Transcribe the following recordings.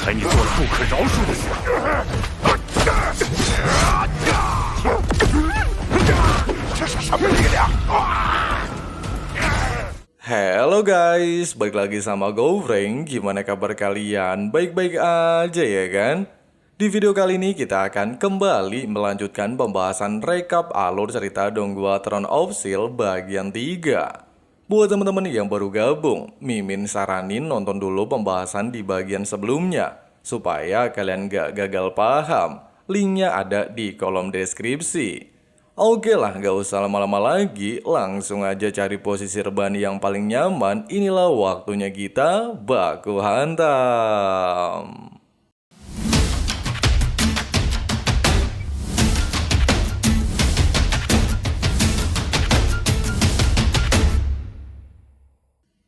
才你做了不可饶恕的事。这是什么力量？ Halo guys, balik lagi sama Gofreng. Gimana kabar kalian? Baik-baik aja ya kan? Di video kali ini kita akan kembali melanjutkan pembahasan rekap alur cerita Donghua Throne of Steel bagian 3. Buat teman-teman yang baru gabung, Mimin saranin nonton dulu pembahasan di bagian sebelumnya supaya kalian gak gagal paham. Linknya ada di kolom deskripsi. Oke lah, gak usah lama-lama lagi, langsung aja cari posisi rebahan yang paling nyaman. Inilah waktunya kita baku hantam.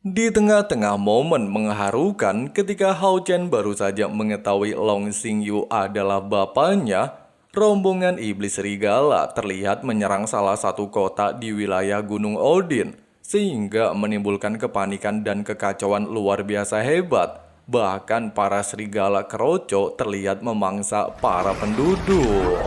Di tengah-tengah momen mengharukan ketika Hao Chen baru saja mengetahui Long Xingyu adalah bapaknya, rombongan iblis serigala terlihat menyerang salah satu kota di wilayah Gunung Odin, sehingga menimbulkan kepanikan dan kekacauan luar biasa hebat. Bahkan para serigala keroco terlihat memangsa para penduduk.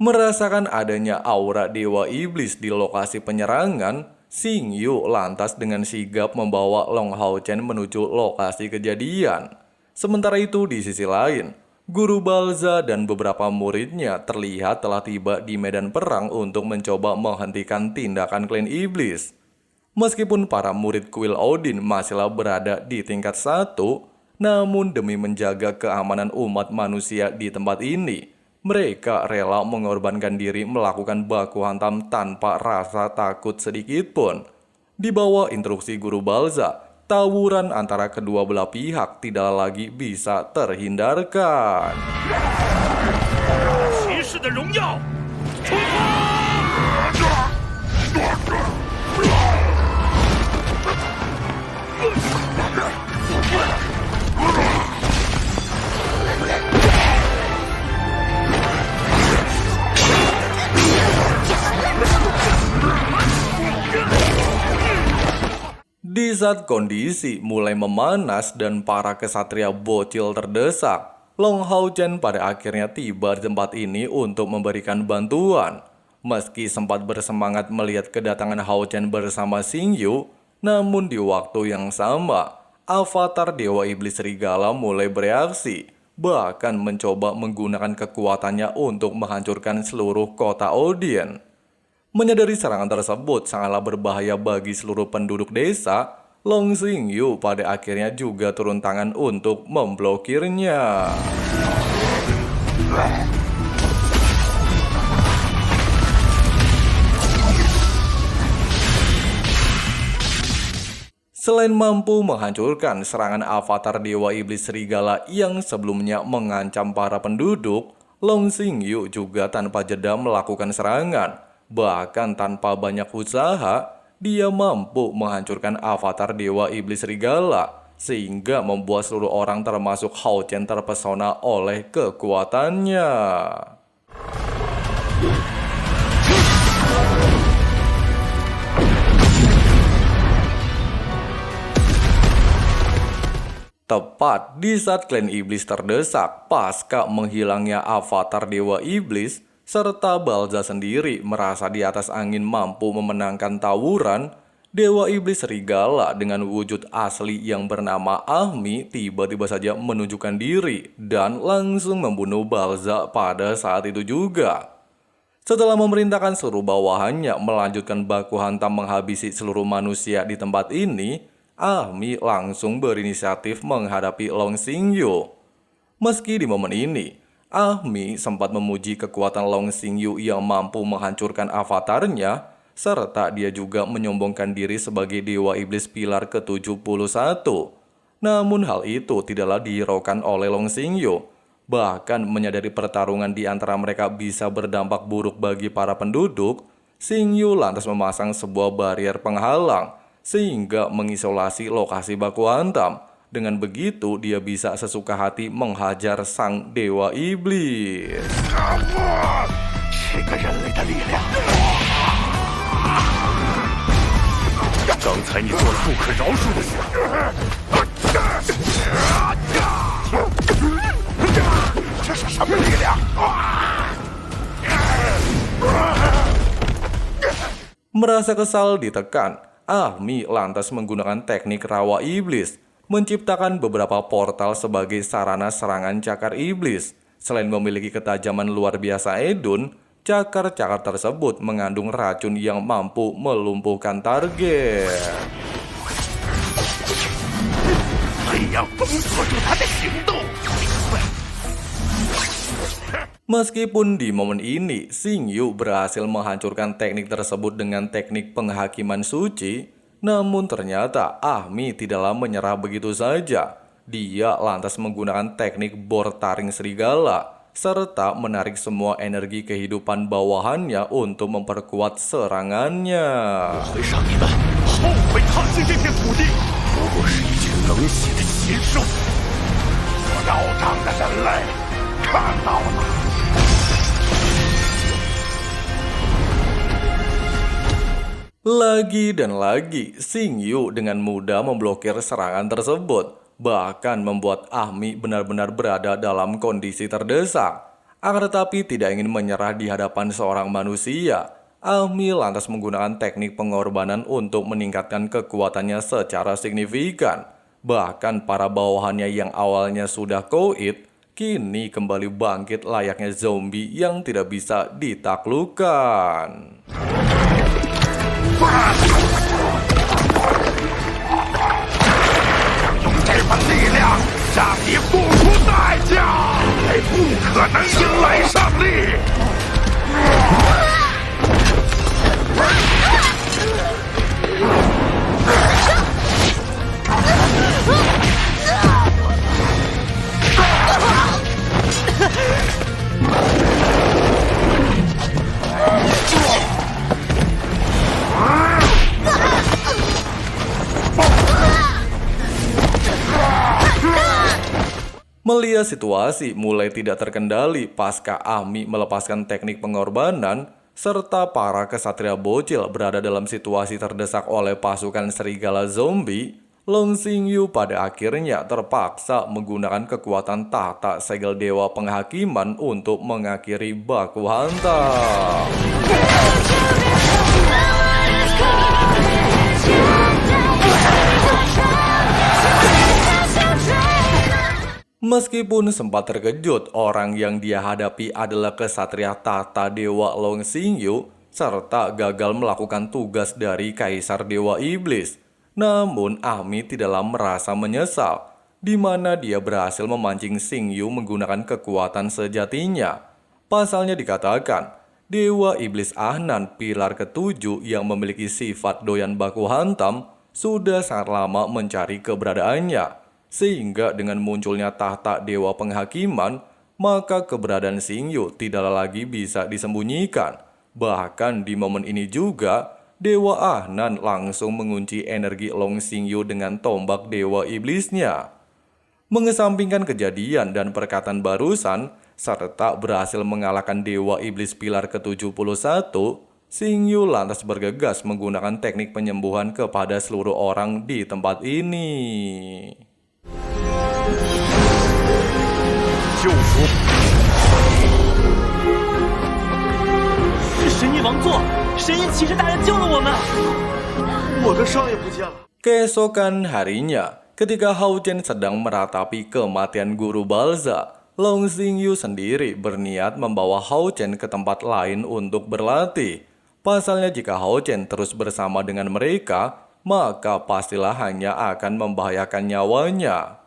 Merasakan adanya aura dewa iblis di lokasi penyerangan, Xingyu lantas dengan sigap membawa Long Hao Chen menuju lokasi kejadian. Sementara itu di sisi lain, Guru Balza dan beberapa muridnya terlihat telah tiba di medan perang untuk mencoba menghentikan tindakan klan iblis. Meskipun para murid kuil Odin masihlah berada di tingkat 1, namun demi menjaga keamanan umat manusia di tempat ini, mereka rela mengorbankan diri melakukan baku hantam tanpa rasa takut sedikit pun. Di bawah instruksi Guru Balza, tawuran antara kedua belah pihak tidak lagi bisa terhindarkan. Di saat kondisi mulai memanas dan para kesatria bocil terdesak, Long Hao Chen pada akhirnya tiba di tempat ini untuk memberikan bantuan. Meski sempat bersemangat melihat kedatangan Hao Chen bersama Xingyu, namun di waktu yang sama, avatar Dewa Iblis Serigala mulai bereaksi, bahkan mencoba menggunakan kekuatannya untuk menghancurkan seluruh kota Odin. Menyadari serangan tersebut sangatlah berbahaya bagi seluruh penduduk desa, Long Xingyu pada akhirnya juga turun tangan untuk memblokirnya. Selain mampu menghancurkan serangan avatar Dewa Iblis Serigala yang sebelumnya mengancam para penduduk, Long Xingyu juga tanpa jeda melakukan serangan. Bahkan tanpa banyak usaha, dia mampu menghancurkan avatar Dewa Iblis Serigala, sehingga membuat seluruh orang termasuk Hao Chen terpesona oleh kekuatannya. Tepat di saat klan iblis terdesak pasca menghilangnya avatar Dewa Iblis, serta Balza sendiri merasa di atas angin mampu memenangkan tawuran, Dewa Iblis Serigala dengan wujud asli yang bernama Ahmi tiba-tiba saja menunjukkan diri dan langsung membunuh Balza pada saat itu juga. Setelah memerintahkan seluruh bawahannya melanjutkan baku hantam menghabisi seluruh manusia di tempat ini, Ahmi langsung berinisiatif menghadapi Long Xingyu. Meski di momen ini, Ahmi sempat memuji kekuatan Long Xingyu yang mampu menghancurkan avatarnya, serta dia juga menyombongkan diri sebagai Dewa Iblis Pilar ke-71. Namun hal itu tidaklah dihiraukan oleh Long Xingyu. Bahkan menyadari pertarungan di antara mereka bisa berdampak buruk bagi para penduduk, Xingyu lantas memasang sebuah barrier penghalang, sehingga mengisolasi lokasi baku hantam. Dengan begitu, dia bisa sesuka hati menghajar sang dewa iblis. 这个人类的力量！刚才你做了不可饶恕的事。这是什么力量？Merasa kesal ditekan, Ahmi lantas menggunakan teknik rawa iblis, menciptakan beberapa portal sebagai sarana serangan cakar iblis. Selain memiliki ketajaman luar biasa Edun, cakar-cakar tersebut mengandung racun yang mampu melumpuhkan target. Meskipun di momen ini, Xingyu berhasil menghancurkan teknik tersebut dengan teknik penghakiman suci, namun ternyata Ahmi tidaklah menyerah begitu saja. Dia lantas menggunakan teknik bor taring serigala, serta menarik semua energi kehidupan bawahannya untuk memperkuat serangannya. Lagi dan lagi, Xingyu dengan mudah memblokir serangan tersebut, bahkan membuat Ahmi benar-benar berada dalam kondisi terdesak. Akan tetapi tidak ingin menyerah di hadapan seorang manusia, Ahmi lantas menggunakan teknik pengorbanan untuk meningkatkan kekuatannya secara signifikan. Bahkan para bawahannya yang awalnya sudah koit, kini kembali bangkit layaknya zombie yang tidak bisa ditaklukkan. 用这份力量让你付出代价，你不可能迎来胜利。Melihat situasi mulai tidak terkendali pasca Ahmi melepaskan teknik pengorbanan, serta para kesatria bocil berada dalam situasi terdesak oleh pasukan serigala zombie, Long Xingyu pada akhirnya terpaksa menggunakan kekuatan tahta segel dewa penghakiman untuk mengakhiri baku hantam. Meskipun sempat terkejut, orang yang dia hadapi adalah kesatria tahta dewa Long Xingyu, serta gagal melakukan tugas dari kaisar dewa iblis. Namun Ahmi tidaklah merasa menyesal, di mana dia berhasil memancing Xingyu menggunakan kekuatan sejatinya. Pasalnya dikatakan, dewa iblis Ahnan pilar ketujuh yang memiliki sifat doyan baku hantam sudah sangat lama mencari keberadaannya. Sehingga dengan munculnya tahta dewa penghakiman, maka keberadaan Xingyu tidaklah lagi bisa disembunyikan. Bahkan di momen ini juga, Dewa Ahnan langsung mengunci energi Long Xingyu dengan tombak dewa iblisnya. Mengesampingkan kejadian dan perkataan barusan, serta berhasil mengalahkan dewa iblis pilar ke-71, Xingyu lantas bergegas menggunakan teknik penyembuhan kepada seluruh orang di tempat ini. 救赎是神域王座，神域骑士大人救了我们，我的伤也不见了。 Keesokan harinya, ketika Hao Chen sedang meratapi kematian Guru Balza, Long Xingyu sendiri berniat membawa Hao Chen ke tempat lain untuk berlatih. Pasalnya jika Hao Chen terus bersama dengan mereka, maka pastilah hanya akan membahayakan nyawanya.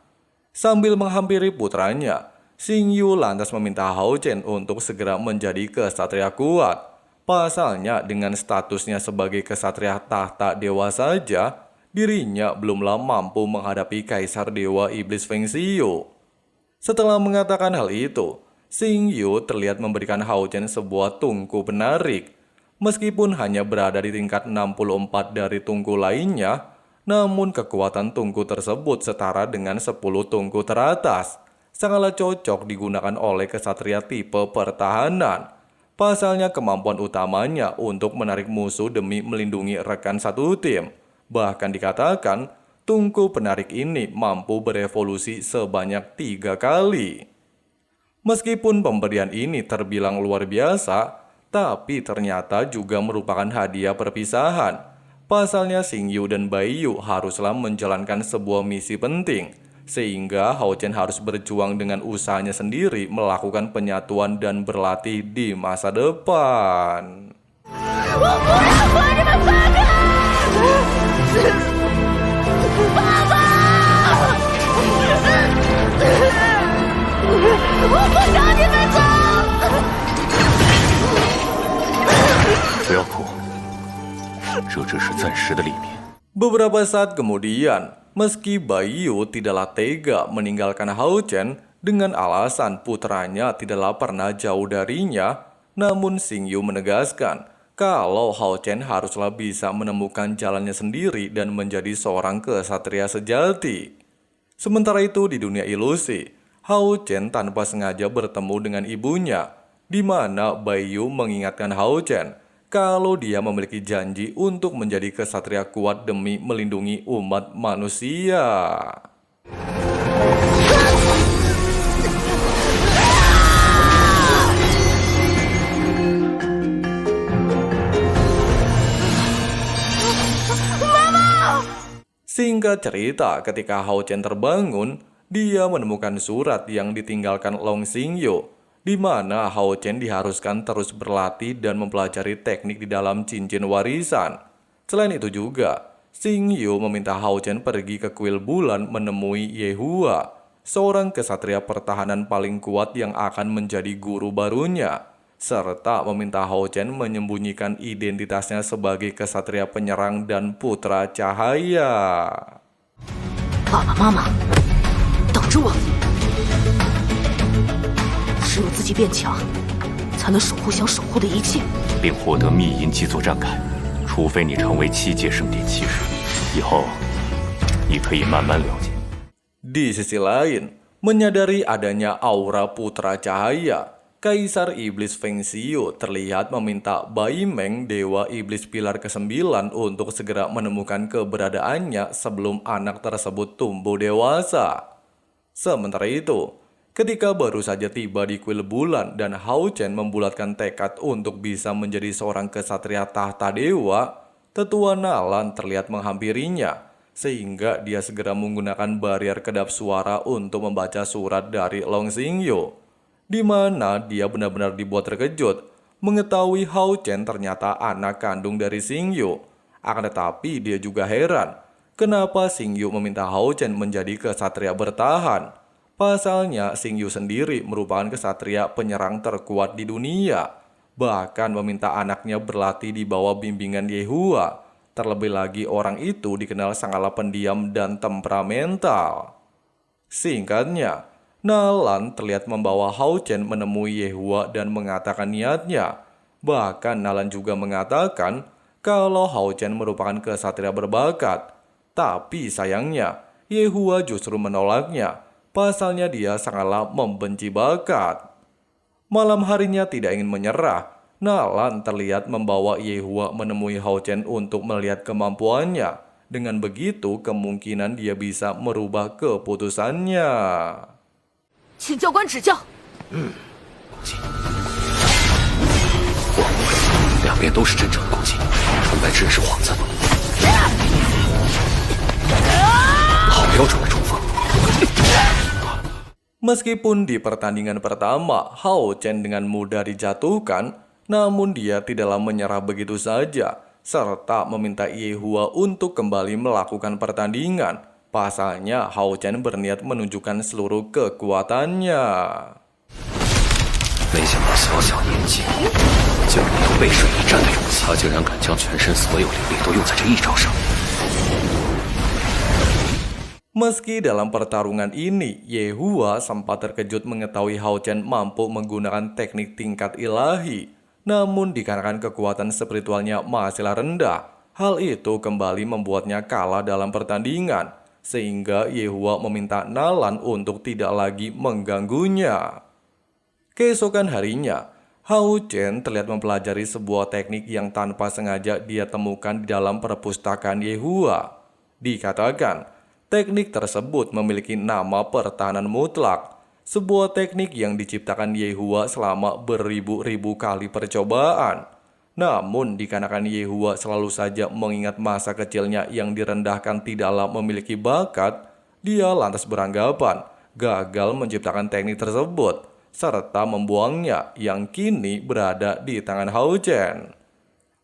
Sambil menghampiri putranya, Xingyu lantas meminta Hao Chen untuk segera menjadi kesatria kuat. Pasalnya dengan statusnya sebagai kesatria tahta dewa saja, dirinya belumlah mampu menghadapi kaisar dewa iblis Feng Xiu. Setelah mengatakan hal itu, Xingyu terlihat memberikan Hao Chen sebuah tungku penarik. Meskipun hanya berada di tingkat 64 dari tungku lainnya, Namun kekuatan tungku tersebut setara dengan 10 tungku teratas. Sangatlah cocok digunakan oleh kesatria tipe pertahanan. Pasalnya kemampuan utamanya untuk menarik musuh demi melindungi rekan satu tim. Bahkan dikatakan, tungku penarik ini mampu berevolusi sebanyak 3 kali. Meskipun pemberian ini terbilang luar biasa, tapi ternyata juga merupakan hadiah perpisahan. Pasalnya Xingyu dan Baiyu haruslah menjalankan sebuah misi penting, sehingga Hao Chen harus berjuang dengan usahanya sendiri melakukan penyatuan dan berlatih di masa depan. Beberapa saat kemudian, meski Baiyu tidaklah tega meninggalkan Hao Chen dengan alasan putranya tidaklah pernah jauh darinya, namun Xingyu menegaskan kalau Hao Chen haruslah bisa menemukan jalannya sendiri dan menjadi seorang kesatria sejati. Sementara itu di dunia ilusi, Hao Chen tanpa sengaja bertemu dengan ibunya, di mana Baiyu mengingatkan Hao Chen kalau dia memiliki janji untuk menjadi kesatria kuat demi melindungi umat manusia. Singkat cerita, ketika Hao Chen terbangun, dia menemukan surat yang ditinggalkan Long Xingyu, di mana Hao Chen diharuskan terus berlatih dan mempelajari teknik di dalam cincin warisan. Selain itu juga, Xingyu meminta Hao Chen pergi ke kuil bulan menemui Ye Hua, seorang kesatria pertahanan paling kuat yang akan menjadi guru barunya, serta meminta Hao Chen menyembunyikan identitasnya sebagai kesatria penyerang dan putra cahaya. Papa, Mama, 等着我。只有自己变强，才能守护想守护的一切，并获得密银基座战铠。除非你成为7阶圣殿骑士，以后你可以慢慢了解。 Di sisi lain, menyadari adanya aura putra cahaya, Kaisar Iblis Feng Xiu terlihat meminta Bai Meng, Dewa Iblis Pilar ke-9 untuk segera menemukan keberadaannya sebelum anak tersebut tumbuh dewasa. Sementara itu, ketika baru saja tiba di kuil bulan dan Hao Chen membulatkan tekad untuk bisa menjadi seorang kesatria tahta dewa, tetua Nalan terlihat menghampirinya, sehingga dia segera menggunakan barrier kedap suara untuk membaca surat dari Long Xingyu, di mana dia benar-benar dibuat terkejut mengetahui Hao Chen ternyata anak kandung dari Xingyu. Akan tetapi dia juga heran, kenapa Xingyu meminta Hao Chen menjadi kesatria bertahan. Pasalnya, Xingyu sendiri merupakan kesatria penyerang terkuat di dunia, bahkan meminta anaknya berlatih di bawah bimbingan Ye Hua. Terlebih lagi orang itu dikenal sangatlah pendiam dan temperamental. Singkatnya, Nalan terlihat membawa Hao Chen menemui Ye Hua dan mengatakan niatnya. Bahkan Nalan juga mengatakan kalau Hao Chen merupakan kesatria berbakat. Tapi sayangnya, Ye Hua justru menolaknya. Pasalnya dia sangatlah membenci bakat. Malam harinya tidak ingin menyerah, Nalan terlihat membawa Ye Hua menemui Hao Chen untuk melihat kemampuannya. Dengan begitu, kemungkinan dia bisa merubah keputusannya. 请教官指教。恭喜！我两边都是真正的攻击，城外之人是幌子。好标准的冲锋！ Meskipun di pertandingan pertama Hao Chen dengan mudah dijatuhkan, namun dia tidaklah menyerah begitu saja, serta meminta Ye Hua untuk kembali melakukan pertandingan. Pasalnya Hao Chen berniat menunjukkan seluruh kekuatannya. 没想到小小年纪就有背水一战的勇气，他竟然敢将全身所有灵力都用在这一招上。 Meski dalam pertarungan ini, Ye Hua sempat terkejut mengetahui Hao Chen mampu menggunakan teknik tingkat ilahi. Namun dikarenakan kekuatan spiritualnya masihlah rendah, Hal itu kembali membuatnya kalah dalam pertandingan, sehingga Yehua meminta Nalan untuk tidak lagi mengganggunya. Keesokan harinya, Hao Chen terlihat mempelajari sebuah teknik yang tanpa sengaja dia temukan di dalam perpustakaan Yehua. Dikatakan, teknik tersebut memiliki nama pertahanan mutlak, sebuah teknik yang diciptakan Yehua selama beribu-ribu kali percobaan. Namun, dikarenakan Yehua selalu saja mengingat masa kecilnya yang direndahkan tidaklah memiliki bakat, dia lantas beranggapan gagal menciptakan teknik tersebut, serta membuangnya yang kini berada di tangan Hao Chen.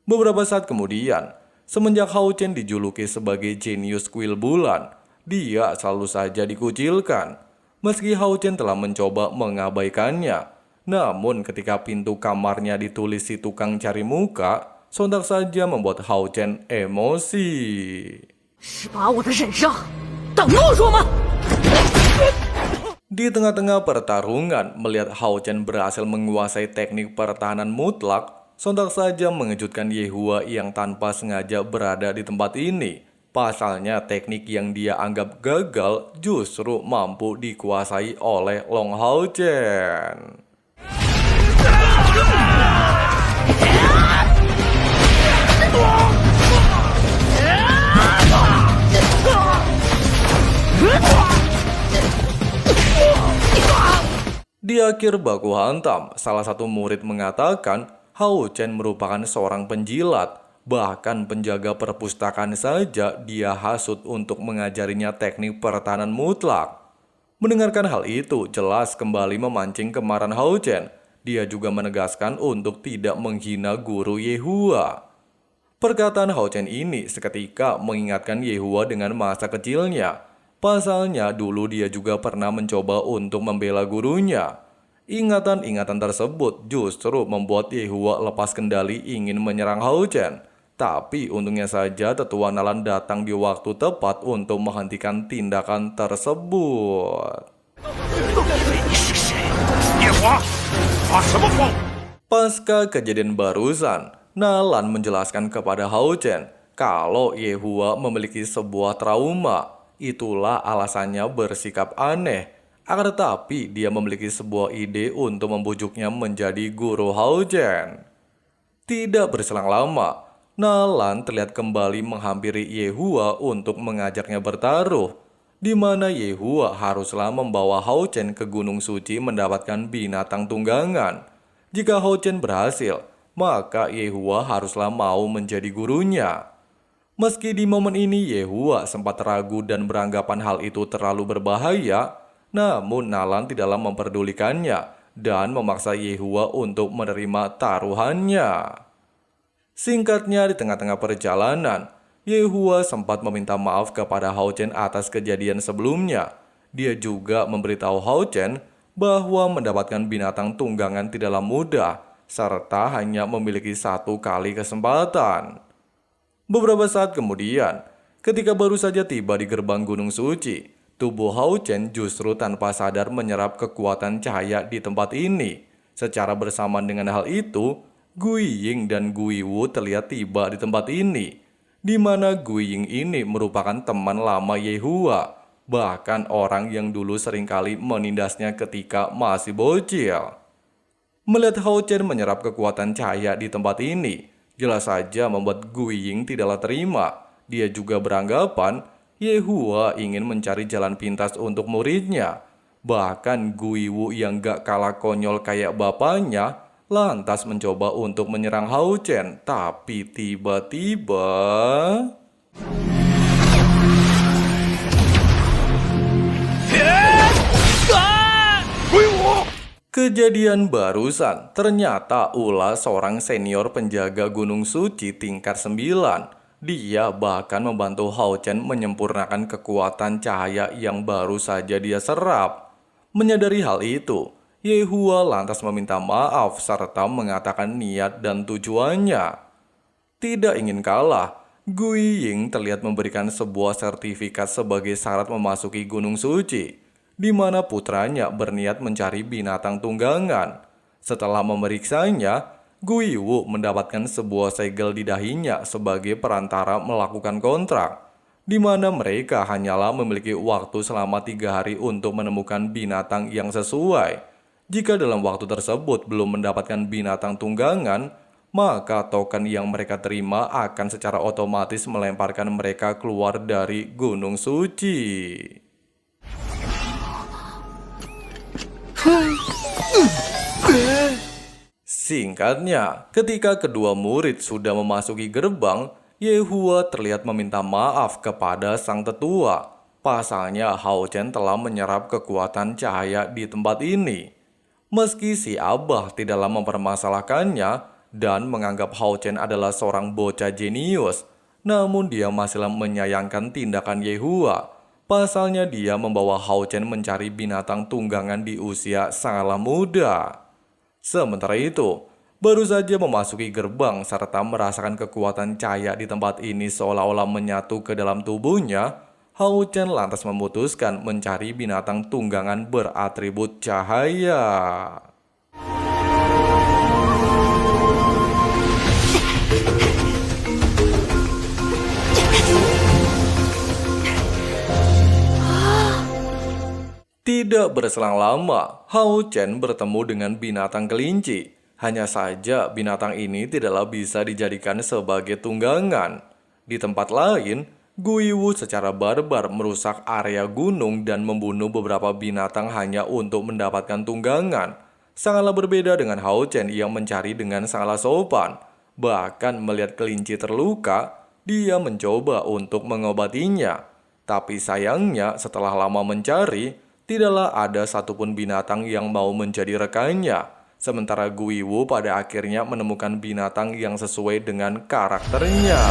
Beberapa saat kemudian, semenjak Hao Chen dijuluki sebagai jenius kuil bulan, dia selalu saja dikucilkan. Meski Hao Chen telah mencoba mengabaikannya, namun ketika pintu kamarnya ditulis si tukang cari muka, sontak saja membuat Hao Chen emosi. 是把我的忍让当懦弱吗？ Di tengah-tengah pertarungan, melihat Hao Chen berhasil menguasai teknik pertahanan mutlak, sontak saja mengejutkan Yehua yang tanpa sengaja berada di tempat ini. Pasalnya teknik yang dia anggap gagal justru mampu dikuasai oleh Long Hao Chen. Di akhir baku hantam, salah satu murid mengatakan Hao Chen merupakan seorang penjilat. Bahkan penjaga perpustakaan saja dia hasut untuk mengajarinya teknik pertahanan mutlak. Mendengarkan hal itu jelas kembali memancing kemarahan Hao Chen. Dia juga menegaskan untuk tidak menghina guru Yehua. Perkataan Hao Chen ini seketika mengingatkan Yehua dengan masa kecilnya. Pasalnya dulu dia juga pernah mencoba untuk membela gurunya. Ingatan-ingatan tersebut justru membuat Yehua lepas kendali ingin menyerang Hao Chen. Tapi untungnya saja tetua Nalan datang di waktu tepat untuk menghentikan tindakan tersebut. Pasca kejadian barusan, Nalan menjelaskan kepada Hao Chen kalau Yehua memiliki sebuah trauma. Itulah alasannya bersikap aneh. Akan tetapi dia memiliki sebuah ide untuk membujuknya menjadi guru Hao Chen. Tidak berselang lama, Nalan terlihat kembali menghampiri Yehua untuk mengajaknya bertaruh, di mana Yehua haruslah membawa Hao Chen ke Gunung Suci mendapatkan binatang tunggangan. Jika Hao Chen berhasil, maka Yehua haruslah mau menjadi gurunya. Meski di momen ini Yehua sempat ragu dan beranggapan hal itu terlalu berbahaya, namun Nalan tidaklah memperdulikannya dan memaksa Yehua untuk menerima taruhannya. Singkatnya, di tengah-tengah perjalanan, Yehua sempat meminta maaf kepada Hao Chen atas kejadian sebelumnya. Dia juga memberitahu Hao Chen bahwa mendapatkan binatang tunggangan tidaklah mudah, serta hanya memiliki satu kali kesempatan. Beberapa saat kemudian, ketika baru saja tiba di gerbang Gunung Suci, tubuh Hao Chen justru tanpa sadar menyerap kekuatan cahaya di tempat ini. Secara bersamaan dengan hal itu, Gui Ying dan Gui Wu terlihat tiba di tempat ini, di mana Gui Ying ini merupakan teman lama Yehua, bahkan orang yang dulu seringkali menindasnya ketika masih bocil. Melihat Hao Chen menyerap kekuatan cahaya di tempat ini, jelas saja membuat Gui Ying tidaklah terima. Dia juga beranggapan Yehua ingin mencari jalan pintas untuk muridnya. Bahkan Gui Wu yang gak kalah konyol kayak bapaknya, lantas mencoba untuk menyerang Hao Chen. Tapi tiba-tiba... Kejadian barusan ternyata ulah seorang senior penjaga Gunung Suci tingkat 9. Dia bahkan membantu Hao Chen menyempurnakan kekuatan cahaya yang baru saja dia serap. Menyadari hal itu, Yehua lantas meminta maaf serta mengatakan niat dan tujuannya. Tidak ingin kalah, Gui Ying terlihat memberikan sebuah sertifikat sebagai syarat memasuki Gunung Suci, di mana putranya berniat mencari binatang tunggangan. Setelah memeriksanya, Guiwu mendapatkan sebuah segel di dahinya sebagai perantara melakukan kontrak, di mana mereka hanyalah memiliki waktu selama 3 hari untuk menemukan binatang yang sesuai. Jika dalam waktu tersebut belum mendapatkan binatang tunggangan, maka token yang mereka terima akan secara otomatis melemparkan mereka keluar dari Gunung Suci. Singkatnya, ketika kedua murid sudah memasuki gerbang, Yehua terlihat meminta maaf kepada sang tetua. Pasalnya Hao Chen telah menyerap kekuatan cahaya di tempat ini. Meski si Abah tidaklah mempermasalahkannya dan menganggap Hao Chen adalah seorang bocah jenius, namun dia masih menyayangkan tindakan Yehua. Pasalnya dia membawa Hao Chen mencari binatang tunggangan di usia sangatlah muda. Sementara itu, baru saja memasuki gerbang serta merasakan kekuatan cahaya di tempat ini seolah-olah menyatu ke dalam tubuhnya, Hao Chen lantas memutuskan mencari binatang tunggangan beratribut cahaya. Tidak berselang lama, Hao Chen bertemu dengan binatang kelinci. Hanya saja binatang ini tidaklah bisa dijadikan sebagai tunggangan. Di tempat lain, Guiwu secara barbar merusak area gunung dan membunuh beberapa binatang hanya untuk mendapatkan tunggangan. Sangatlah berbeda dengan Hao Chen yang mencari dengan sangatlah sopan. Bahkan melihat kelinci terluka, dia mencoba untuk mengobatinya. Tapi sayangnya setelah lama mencari, tidaklah ada satupun binatang yang mau menjadi rekannya. Sementara Guiwu pada akhirnya menemukan binatang yang sesuai dengan karakternya.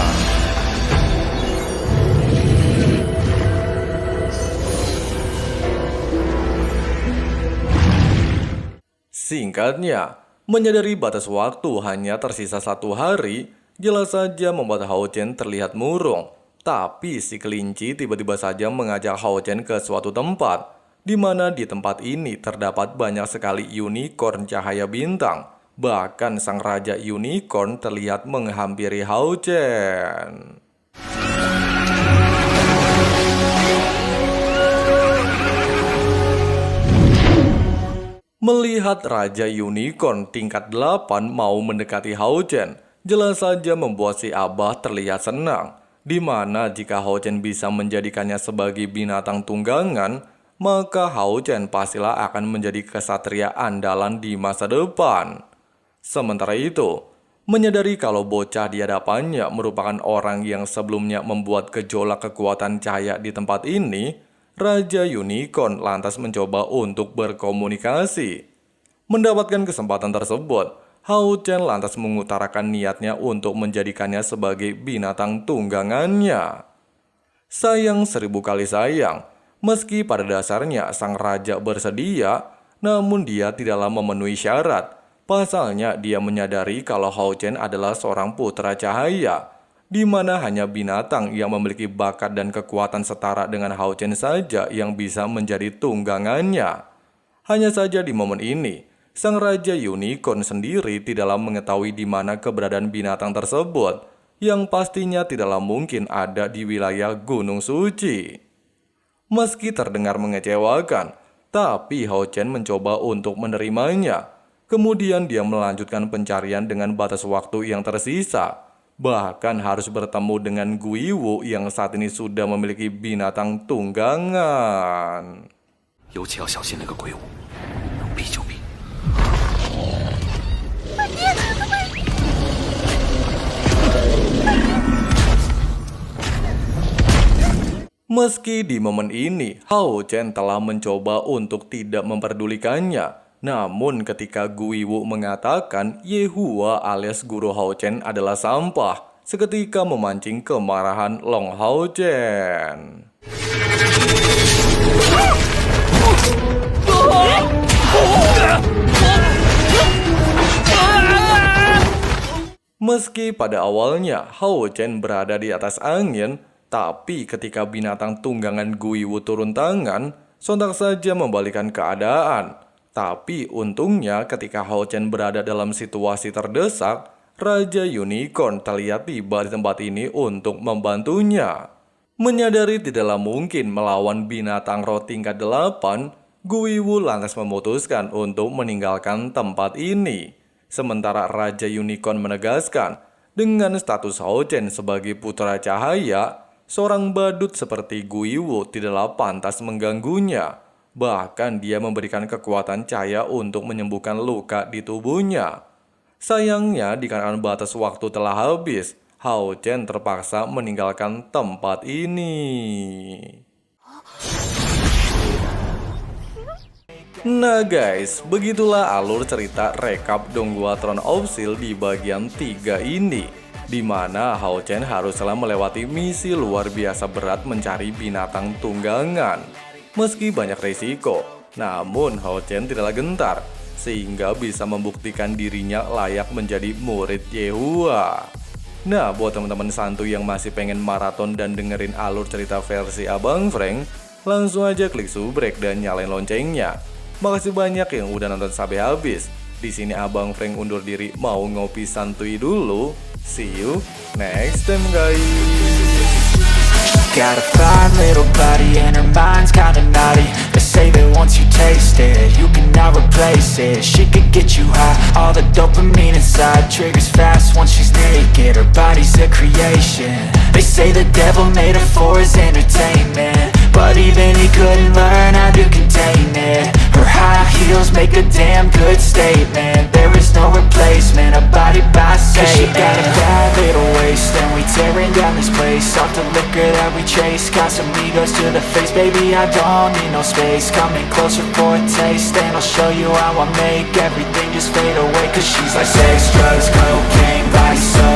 Singkatnya, menyadari batas waktu hanya tersisa 1 hari, jelas saja membuat Hao Chen terlihat murung. Tapi si kelinci tiba-tiba saja mengajak Hao Chen ke suatu tempat, di mana di tempat ini terdapat banyak sekali unicorn cahaya bintang. Bahkan sang raja unicorn terlihat menghampiri Hao Chen. Melihat raja unicorn tingkat 8 mau mendekati Hao Chen, jelas saja membuat si Abah terlihat senang. Di mana jika Hao Chen bisa menjadikannya sebagai binatang tunggangan, maka Hao Chen pastilah akan menjadi kesatria andalan di masa depan. Sementara itu, menyadari kalau bocah di hadapannya merupakan orang yang sebelumnya membuat gejolak kekuatan cahaya di tempat ini, Raja Unicorn lantas mencoba untuk berkomunikasi. Mendapatkan kesempatan tersebut, Hao Chen lantas mengutarakan niatnya untuk menjadikannya sebagai binatang tunggangannya. Sayang 1000 kali sayang, meski pada dasarnya sang raja bersedia, namun dia tidaklah memenuhi syarat. Pasalnya dia menyadari kalau Hao Chen adalah seorang putra cahaya, di mana hanya binatang yang memiliki bakat dan kekuatan setara dengan Hao Chen saja yang bisa menjadi tunggangannya. Hanya saja di momen ini, sang Raja Unicorn sendiri tidaklah mengetahui di mana keberadaan binatang tersebut, yang pastinya tidaklah mungkin ada di wilayah Gunung Suci. Meski terdengar mengecewakan, tapi Hao Chen mencoba untuk menerimanya. Kemudian dia melanjutkan pencarian dengan batas waktu yang tersisa. Bahkan harus bertemu dengan Guiwu yang saat ini sudah memiliki binatang tunggangan. 尤其要小心那个鬼舞，能避就避。 Meski di momen ini, Hao Chen telah mencoba untuk tidak memperdulikannya. Namun ketika Guiwu mengatakan Yehua alias guru Hao Chen adalah sampah, seketika memancing kemarahan Long Hao Chen. Meski pada awalnya Hao Chen berada di atas angin, tapi ketika binatang tunggangan Guiwu turun tangan, sontak saja membalikan keadaan. Tapi untungnya ketika Hao Chen berada dalam situasi terdesak, Raja Unicorn terlihat tiba di tempat ini untuk membantunya. Menyadari tidaklah mungkin melawan binatang roh tingkat 8, Guiwu lantas memutuskan untuk meninggalkan tempat ini. Sementara Raja Unicorn menegaskan, dengan status Hao Chen sebagai putra cahaya, seorang badut seperti Guiwu tidaklah pantas mengganggunya. Bahkan dia memberikan kekuatan cahaya untuk menyembuhkan luka di tubuhnya. Sayangnya dikarenakan batas waktu telah habis, Hao Chen terpaksa meninggalkan tempat ini. Nah guys, begitulah alur cerita rekap Donghua Throne of Steel di bagian 3 ini, di mana Hao Chen haruslah melewati misi luar biasa berat mencari binatang tunggangan. Meski banyak risiko, namun Hao Chen tidaklah gentar, sehingga bisa membuktikan dirinya layak menjadi murid Yehua. Nah, buat teman-teman santuy yang masih pengen maraton dan dengerin alur cerita versi Abang Frank, langsung aja klik subrek dan nyalain loncengnya. Makasih banyak yang udah nonton sampai habis. Di sini Abang Frank undur diri mau ngopi santuy dulu. See you next time guys. Got a fine little body and her mind's kinda naughty. They say that once you taste it, you cannot replace it. She could get you high, all the dopamine inside triggers fast once she's naked. Her body's a creation. They say the devil made her for his entertainment, but even he couldn't learn how to contain it. Her high heels make a damn good statement. There is no replacement, a body by Satan. She got a bad little waist and we tearing down this place. Off the liquor that we chase, got some egos to the face. Baby, I don't need no space. Coming closer for a taste, and I'll show you how I make everything just fade away. Cause she's like sex, drugs, cocaine, body so